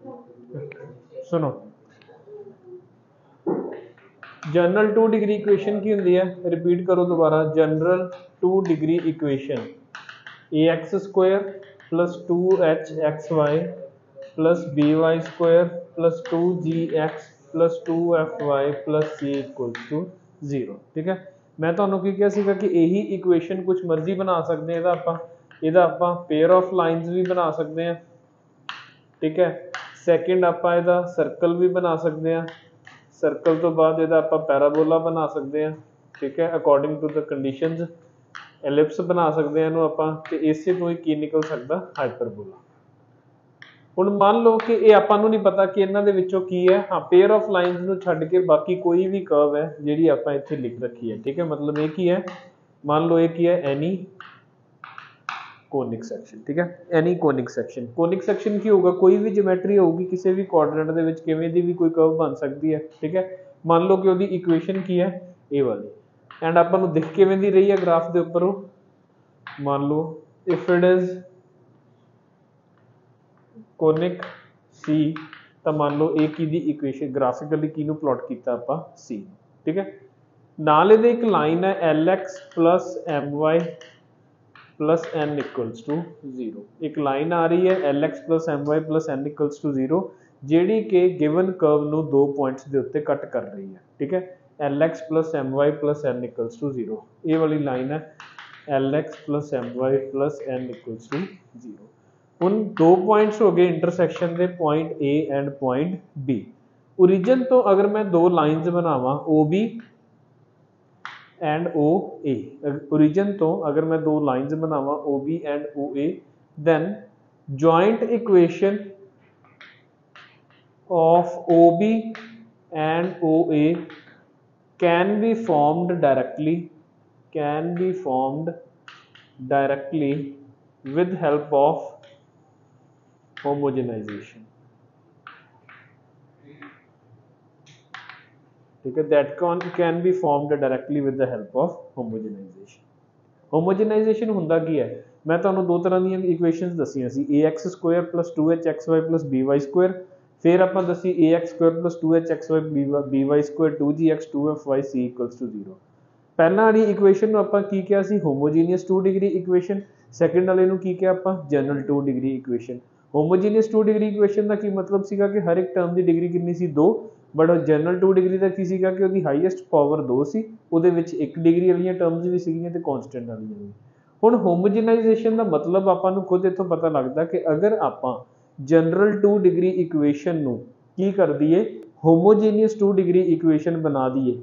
सुनो general 2 degree equation की होंगी है, रिपीट करो दोबारा। General 2 degree equation a x square plus 2h(xy) plus by square plus 2g(x) plus 2fy plus c equals to 0। ठीक है, मैं ਤੁਹਾਨੂੰ ਕੀ ਕਿਹਾ ਸੀਗਾ ਕਿ ਇਹੀ ਇਕੁਏਸ਼ਨ ਕੁਝ ਮਰਜ਼ੀ ਬਣਾ ਸਕਦੇ ਹਾਂ। ਇਹਦਾ ਆਪਾਂ ਪੇਅਰ ਆਫ ਲਾਈਨਸ ਵੀ ਬਣਾ ਸਕਦੇ ਹਾਂ। ठीक है, सैकेंड आप ਇਹਦਾ सर्कल भी बना सकते हैं। सर्कल तो बाद ਇਹਦਾ ਆਪਾਂ पैराबोला बना सकते हैं। ठीक है, according to the conditions ellipse बना सकते हैं ਇਹਨੂੰ ਆਪਾਂ ਤੇ ਇਸੇ ਤੋਂ ਹੀ ਕੀ ਨਿਕਲ ਸਕਦਾ ਹਾਈਪਰਬੋਲਾ। ਹੁਣ ਮੰਨ ਲਓ ਕਿ ਇਹ ਆਪਾਂ ਨੂੰ ਨਹੀਂ ਪਤਾ ਕਿ ਇਹਨਾਂ ਦੇ ਵਿੱਚੋਂ ਕੀ ਹੈ। ਹਾਂ, ਪੇਅਰ ਆਫ ਲਾਈਨਸ ਨੂੰ ਛੱਡ ਕੇ ਬਾਕੀ ਕੋਈ ਵੀ ਕਰਵ ਹੈ ਜਿਹੜੀ ਆਪਾਂ ਇੱਥੇ ਲਿਖ ਰੱਖੀ ਹੈ। ਠੀਕ है, मतलब ਇਹ ਕੀ ਹੈ, ਮੰਨ ਲਓ ਇਹ ਕੀ ਹੈ एनी ਕੋਨਿਕ ਸੈਕਸ਼ਨ। ठीक है, एनी ਕੋਨਿਕ ਸੈਕਸ਼ਨ। ਕੋਨਿਕ ਸੈਕਸ਼ਨ ਕੀ ਹੋਊਗਾ, ਕੋਈ ਵੀ ਜਿਓਮੈਟਰੀ ਹੋਊਗੀ ਕਿਸੇ ਵੀ ਕੋਆਰਡੀਨੇਟ ਦੇ ਵਿੱਚ ਕਿਵੇਂ ਦੀ ਵੀ ਕੋਈ ਕਰਵ ਬਣ ਸਕਦੀ ਹੈ। ठीक है, ਮੰਨ ਲਓ ਕਿ ਉਹਦੀ ਇਕੁਏਸ਼ਨ ਕੀ ਹੈ ਇਹ ਵਾਲੀ, ਐਂਡ ਆਪਾਂ ਨੂੰ ਦਿਖ ਕਿਵੇਂ ਦੀ ਰਹੀ ਹੈ ਗ੍ਰਾਫ ਦੇ ਉੱਪਰ ਉਹ। ਮੰਨ ਲਓ ਇਫ ਇਟ ਇਜ਼ ਕੋਨਿਕ C ਤਾਂ ਮੰਨ ਲਓ ਇਹ ਕੀ ਦੀ ਇਕੁਏਸ਼ਨ ਗ੍ਰਾਫਿਕਲੀ ਕਿਹਨੂੰ ਪਲਾਟ ਕੀਤਾ ਆਪਾਂ C। ठीक है, ਨਾਲ ਇਹਦੇ ਇੱਕ ਲਾਈਨ ਹੈ LX plus my plus n equals to 0। एक लाइन आ रही है LX plus my plus n equals to 0 ਜਿਹੜੀ कि गिवन कर्व ਨੂੰ दो पॉइंट्स ਦੇ ਉੱਤੇ ਕੱਟ ਕਰ ਰਹੀ है। ठीक है, LX plus my plus n equals to 0, ਇਹ ਵਾਲੀ ਲਾਈਨ ਹੈ LX plus my plus n equals to 0। ਹੁਣ दो पॉइंट्स हो गए इंटरसेक्शन ਦੇ, point A and point B। Origin तो अगर मैं दो लाइन्स बनावा OB एंड OA, ओरिजिन तो अगर मैं दो लाइन्स बनावा OB and OA, then joint equation of OB and OA can be formed directly with help of homogenization। ठीक है, that can be formed directly with the help of homogenization। homogenization ਹੁੰਦਾ ਕੀ ਹੈ, मैं ਤੁਹਾਨੂੰ दो तरह ਦੀਆਂ equations ਦਸੀਆਂ C, ax square plus 2hxy plus by square, फिर ਆਪਾਂ दसी ax square plus 2hxy by square 2gx 2fy c equals to 0। ਪਹਿਲਾਂ ਵਾਲੀ ਇਕੁਏਸ਼ਨ ਨੂੰ ਆਪਾਂ ਕੀ ਕਿਹਾ ਸੀ, ਹੋਮੋਜੀਨੀਅਸ 2 ਡਿਗਰੀ ਇਕੁਏਸ਼ਨ। ਸੈਕੰਡ ਵਾਲੇ ਨੂੰ ਕੀ ਕਿਹਾ ਆਪਾਂ, general 2 degree equation. Homogeneous 2 degree equation ਦਾ ਕੀ ਮਤਲਬ ਸੀਗਾ ਕਿ ਹਰ ਇੱਕ ਟਰਮ ਦੀ ਡਿਗਰੀ ਕਿੰਨੀ ਸੀ, 2। बट जनरल 2 डिग्री का की सीगा कि उसकी हाईएस्ट पावर 2 सी, ਉਹਦੇ ਵਿੱਚ 1 डिग्री वाली टर्म्स भी ਸੀਗੀਆਂ ਤੇ कांस्टेंट वाली भी। ਹੁਣ ਹੋਮੋਜਨਾਈਜੇਸ਼ਨ ਦਾ ਮਤਲਬ ਆਪਾਂ ਨੂੰ ਖੁਦ ਇੱਥੋਂ ਪਤਾ ਲੱਗਦਾ ਕਿ ਅਗਰ ਆਪਾਂ ਜਨਰਲ 2 डिग्री ਇਕੁਏਸ਼ਨ ਨੂੰ ਕੀ ਕਰ ਦਈਏ, ਹੋਮੋਜੀਨੀਅਸ 2 डिग्री ਇਕੁਏਸ਼ਨ ਬਣਾ ਦਈਏ,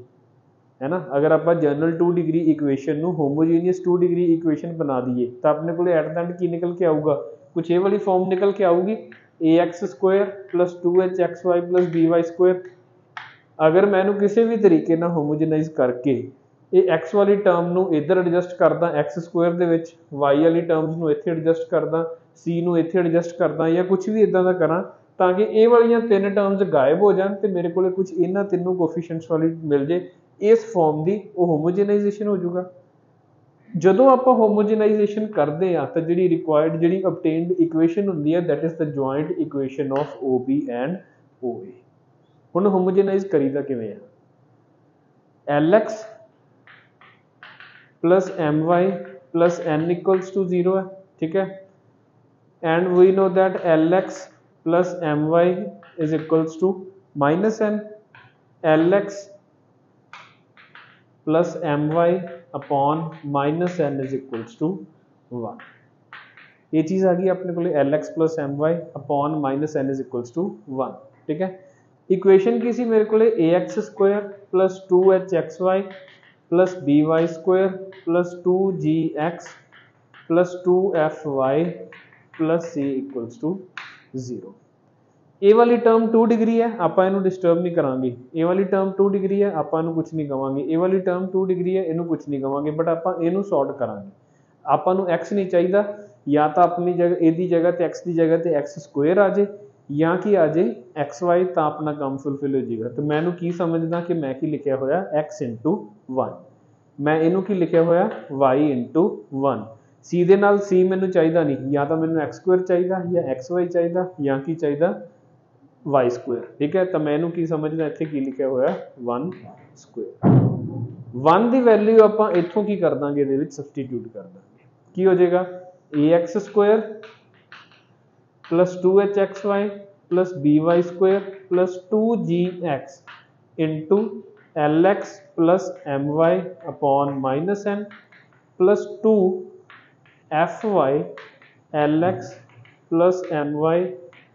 है ना। अगर आप जनरल 2 डिग्री इक्वेशन ਨੂੰ होमोजीनियस 2 डिग्री इक्वेशन बना दिए तो अपने को एट द एंड की निकल के आऊगा, कुछ ये वाली फॉर्म निकल के आऊगी, ax square plus 2hxy plus by square. अगर मैं किसी भी तरीके ना होमोजेनाइज करके ये x वाली टर्म ਨੂੰ इधर एडजस्ट करदा x स्क्वायर ਦੇ ਵਿੱਚ, y वाली टर्म्स ਨੂੰ ਇੱਥੇ एडजस्ट करदा, c ਨੂੰ ਇੱਥੇ एडजस्ट करदा, या कुछ भी इदां दा करा ਤਾਂ ਕਿ ਇਹ ਵਾਲੀਆਂ ਤਿੰਨ ਟਰਮਸ ਗਾਇਬ ਹੋ ਜਾਣ ਤੇ ਮੇਰੇ ਕੋਲੇ ਕੁਝ ਇਹਨਾਂ ਤਿੰਨੋਂ ਕੋਫੀਸ਼ੀਐਂਟਸ ਵਾਲੀ ਮਿਲ ਜੇ, इस फॉर्म की वो होमोजेनाइजेशन हो जाएगा। ਜਦੋਂ ਆਪਾਂ ਹੋਮੋਜਨਾਈਜੇਸ਼ਨ ਕਰਦੇ ਆ ਤਾਂ ਜਿਹੜੀ ਰਿਕੁਆਇਰਡ ਜਿਹੜੀ ਅਬਟੇਨਡ ਇਕੁਏਸ਼ਨ ਹੁੰਦੀ ਹੈ that is the joint equation of OB and OA। ਹੁਣ ਹੋਮੋਜਨਾਈਜ਼ ਕਰੀਦਾ ਕਿਵੇਂ ਆ, LX plus my plus n equals to 0 है, ठीक है, and we know that LX plus my is equals to minus n, LX plus my upon minus n is equals to 1। ये चीज़ आ गई अपने को LX plus my upon minus n is equals to 1। ठीक है, equation की सी मेरे को ax square plus 2hxy plus by square plus 2gx plus 2fy plus c equals to 0। A वाली टर्म 2 डिग्री है, आप इनू डिस्टर्ब नहीं करांगे। ए वाली टर्म 2 डिग्री है, आप कुछ नहीं कहांगे। ए वाली टर्म 2 डिग्री है, इनू कुछ नहीं कहांगे, बट आप इनू सॉर्ट करांगे। आपू एक्स नहीं चाहिए, या तो अपनी जगह ए दी जगह ते एक्स की जगह ते एक्स स्क्वेयर आ जाए, या कि आ जाए एक्स वाई, तो अपना काम फुलफिल हो जाएगा। तो मैं की समझदा कि मैं की लिखा होया एक्स इंटू 1, मैं इनू की लिखा होया वाई इंटू 1। सी दे नाल सी मैनू चाहिए नहीं, या तो मैनू एक्स स्क्वेयर चाहिए, या एक्स वाई चाहिए, या कि चाहिए वाई स्क्वायर, ठीक है। तो मैं इनू की समझना, इत्थे की लिखा होया 1 स्क्वायर। 1 की वैल्यू आप इत्थों की कर देंगे, ये सबसटीट्यूट कर देंगे, की हो जाएगा a x square plus 2hxy plus by square plus 2gx into l x plus my upon minus n plus 2 fy l x plus my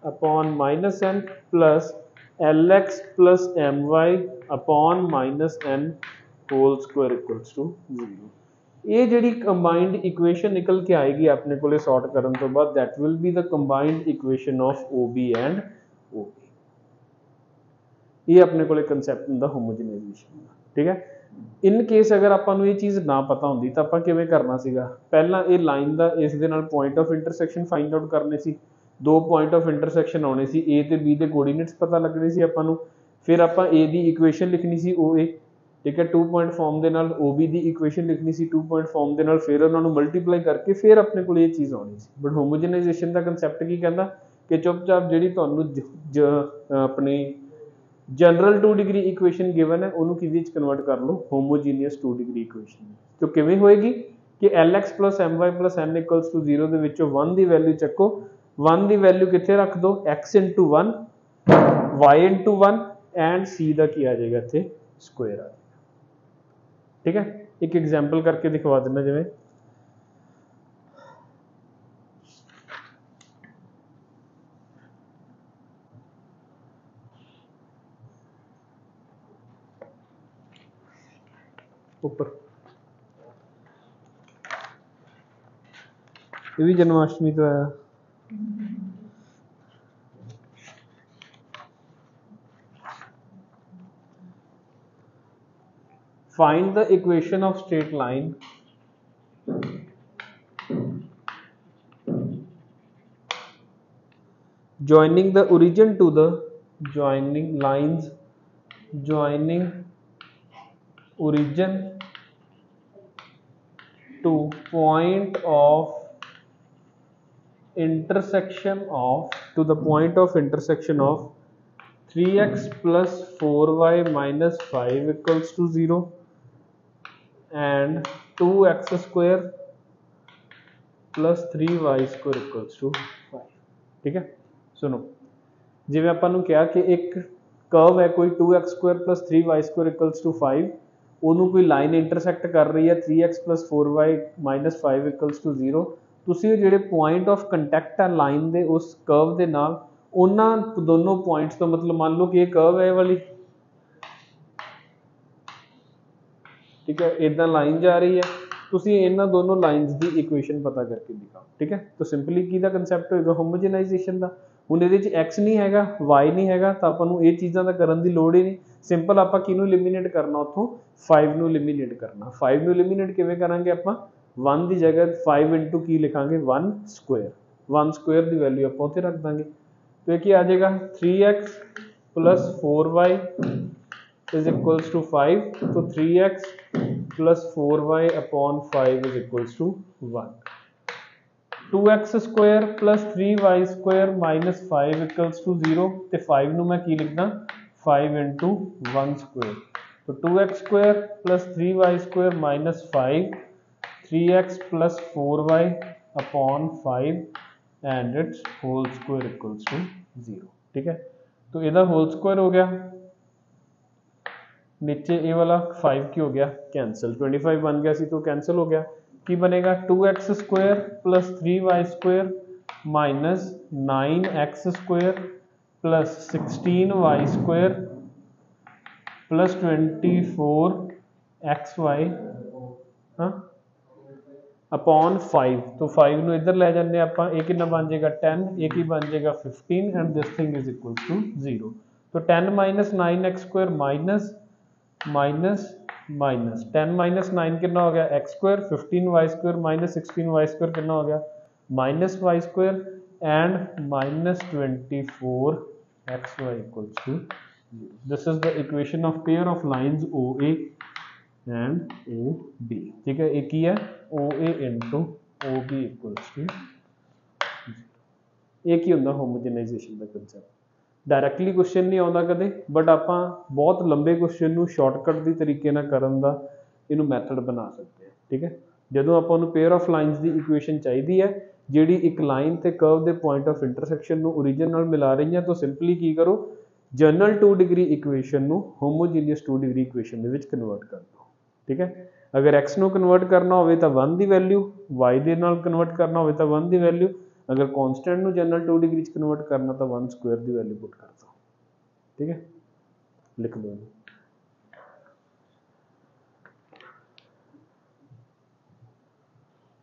upon minus n plus l x plus my upon minus n whole square equals to 0। ये जी combined equation निकल के आएगी अपने को sort करने तो बाद, that will be the combined equation of OB and OB। ये अपने को कंसैप्ट होंदा होमोजेनाइजेशन का, ठीक है। इन केस अगर आपां ये चीज़ ना पता होंदी तो आपां किवें करना सीगा, पहला ये लाइन का इस दे नाल point of intersection find out करने सी, दो पॉइंट ऑफ इंटरसैक्शन आने सी, ए ते बी के कोऑर्डिनेट्स पता लगने सी आपां नूं, फिर आपां ए दी इक्वेशन लिखनी सी OA, ठीक है, 2 पॉइंट फॉर्म के नाल OB की इक्वेशन लिखनी सी 2 पॉइंट फॉर्म के नाल, फिर उन्होंने मल्टीप्लाई करके फिर अपने को ये चीज़ आनी सी। बट होमोजेनाइजेशन का कंसैप्ट की कहता कि चुपचाप जी अपनी जनरल 2 डिग्री इक्वेशन गिवन है उन्होंने किसी कन्वर्ट कर लो होमोजीनियस 2 डिग्री इक्वेशन। तो किवें होएगी कि L x plus my plus n equals to 0 के विचों 1 की वैल्यू चक्को, 1 की वैल्यू कितने रख दो, x into 1 y into 1 and c का की आ जाएगा इतने स्क्वायर आ जाएगा, ठीक है। एक एग्जाम्पल करके दिखवा देना, जिवें ऊपर ये भी जन्माष्टमी तो आया। Find the equation of straight line joining the origin to the joining origin to point of intersection of 3x plus 4y minus 5 equals to 0 and 2x square plus 3y square equals to 5, ठीक है। सुनो, जिवें आपां नूं कहा कि एक curve है कोई 2x square plus 3y square equals to 5, ਉਹਨੂੰ कोई लाइन इंटरसैक्ट कर रही है 3x plus 4y minus 5 equals to 0, ਤੁਸੀਂ ਜਿਹੜੇ पॉइंट ऑफ कंटैक्ट है लाइन ਦੇ उस कर्व ਦੇ ਨਾਲ ਉਹਨਾਂ दोनों पॉइंट्स तो मतलब मान लो कि ये कर्व है वाली, ठीक है, इदां लाइन जा रही है, ਤੁਸੀਂ ਇਹਨਾਂ दोनों लाइन्स की इक्वेशन पता करके दिखाओ, ठीक है। तो सिंपली की कंसैप्ट होएगा होमोजेनाइजेशन का। ਹੁਣ ਇਹਦੇ 'ਚ x नहीं हैगा y नहीं हैगा तो ਆਪਾਂ ਨੂੰ ਇਹ ਚੀਜ਼ਾਂ ਦਾ ਕਰਨ ਦੀ ਲੋੜ ਹੀ ਨਹੀਂ, ਸਿੰਪਲ ਆਪਾਂ ਕਿਹਨੂੰ ਐਲੀਮੀਨੇਟ ਕਰਨਾ, ਉੱਥੋਂ 5 ਨੂੰ ਐਲੀਮੀਨੇਟ ਕਰਨਾ। 5 ਨੂੰ ਐਲੀਮੀਨੇਟ ਕਿਵੇਂ ਕਰਾਂਗੇ ਆਪਾਂ, 1 ਦੀ ਜਗ੍ਹਾ 5 इंटू की लिखांगे 1 स्क्वायर, 1 स्क्वायर की वैल्यू आप उत्थे रख देंगे, तो ये आ जाएगा 3x plus 4y is equals to 5, तो 3x plus 4y upon 5 is equals to 1। 2x square plus 3y square minus 5 equals to 0, तो 5 नूं मैं की लिखना 5 इंटू 1 स्क्वायर, तो 2x square plus 3y square minus 5, 3x plus 4y upon 5 and it's whole square equals to 0, ठीक है। तो यदा होल स्क्वायर हो गया, नीचे ये वाला 5 की हो गया कैंसिल, 25 बन गया सी तो कैंसिल हो गया, की बनेगा 2x square plus 3y square minus 9x square plus 16y square plus 24xy upon 5, तो 5 नूं इधर ले जाने आपां, ये कितना बन जाएगा 10, ये की बन जाएगा 15 and this thing is equal to 0। तो 10 minus 9x square minus minus minus 10 minus 9 कितना हो गया x square, 15y square minus 16y square कितना हो गया minus y square and minus 24xy equals to 0। This is the equation of pair of lines OA and OB, ठीक है। एक ही है OA into OB equals to एक ही होंदा होमोजेनाइजेशन का कंसेप्ट। डायरैक्टली क्वेश्चन नहीं आता कदे, बट आप बहुत लंबे क्वेश्चन ਨੂੰ ਸ਼ਾਰਟਕਟ ਦੀ ਤਰੀਕੇ ਨਾਲ ਕਰਨ ਦਾ ਇਹਨੂੰ ਮੈਥਡ ਬਣਾ ਸਕਦੇ ਹਾਂ। ਠੀਕ ਹੈ, ਜਦੋਂ ਆਪਾਂ ਨੂੰ pair of lines the equation ਚਾਹੀਦੀ ਹੈ ਜਿਹੜੀ ਇੱਕ ਲਾਈਨ ਤੇ ਕਰਵ ਦੇ ਪੁਆਇੰਟ ਆਫ ਇੰਟਰਸੈਕਸ਼ਨ ਨੂੰ ਓਰੀਜਨ ਨਾਲ ਮਿਲਾ ਰਹੀਆਂ, ਤਾਂ ਸਿੰਪਲੀ ਕੀ ਕਰੋ, ਜਨਰਲ 2 ਡਿਗਰੀ ਇਕੁਏਸ਼ਨ ਨੂੰ ਹੋਮੋਜੀਨੀਅਸ 2 ਡਿਗਰੀ ਇਕੁਏਸ਼ਨ ਦੇ ਵਿੱਚ ਕਨਵਰਟ ਕਰ ਦਿਓ। ਠੀਕ ਹੈ, अगर x ਨੂੰ ਕਨਵਰਟ ਕਰਨਾ ਹੋਵੇ ਤਾਂ 1 ਦੀ ਵੈਲਿਊ, y ਦੇ ਨਾਲ ਕਨਵਰਟ ਕਰਨਾ ਹੋਵੇ ਤਾਂ 1 ਦੀ ਵੈਲਿਊ, अगर कांस्टेंट ਨੂੰ जनरल 2 डिग्री कन्वर्ट करना तो 1 स्क्वायर की वैल्यू पुट कर दो। ठीक है, लिख लो।